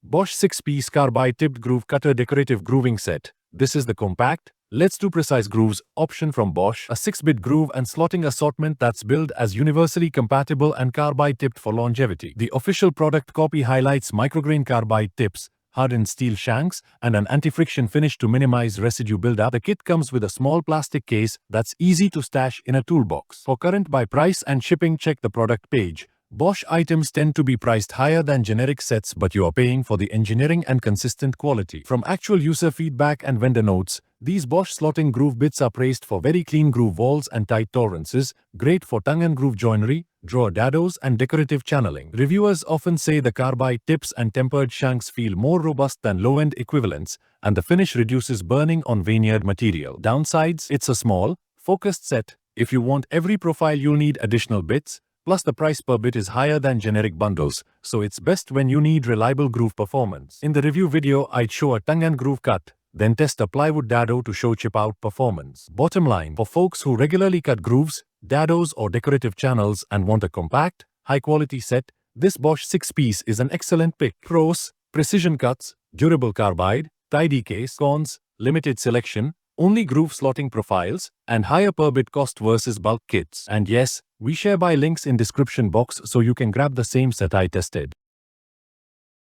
Bosch 6-piece carbide-tipped groove cutter decorative grooving set. This is the compact, let's do precise grooves option from Bosch, a 6-bit groove and slotting assortment that's built as universally compatible and carbide-tipped for longevity. The official product copy highlights micrograin carbide tips, hardened steel shanks, and an anti-friction finish to minimize residue buildup. The kit comes with a small plastic case that's easy to stash in a toolbox. For current by price and shipping, check the product page. Bosch items tend to be priced higher than generic sets, but you are paying for the engineering and consistent quality. From actual user feedback and vendor notes, these Bosch slotting groove bits are praised for very clean groove walls and tight tolerances, great for tongue and groove joinery, drawer dados, and decorative channeling. Reviewers often say the carbide tips and tempered shanks feel more robust than low-end equivalents, and the finish reduces burning on veneered material. Downsides: it's a small, focused set. If you want every profile, you'll need additional bits. Plus, the price per bit is higher than generic bundles, so it's best when you need reliable groove performance. In the review video, I'd show a tongue and groove cut, then test a plywood dado to show chip-out performance. Bottom line, for folks who regularly cut grooves, dados, or decorative channels and want a compact, high-quality set, this Bosch 6-piece is an excellent pick. Pros: precision cuts, durable carbide, tidy case. Cons: limited selection, only groove slotting profiles, and higher per bit cost versus bulk kits. And yes, we share buy links in description box so you can grab the same set I tested.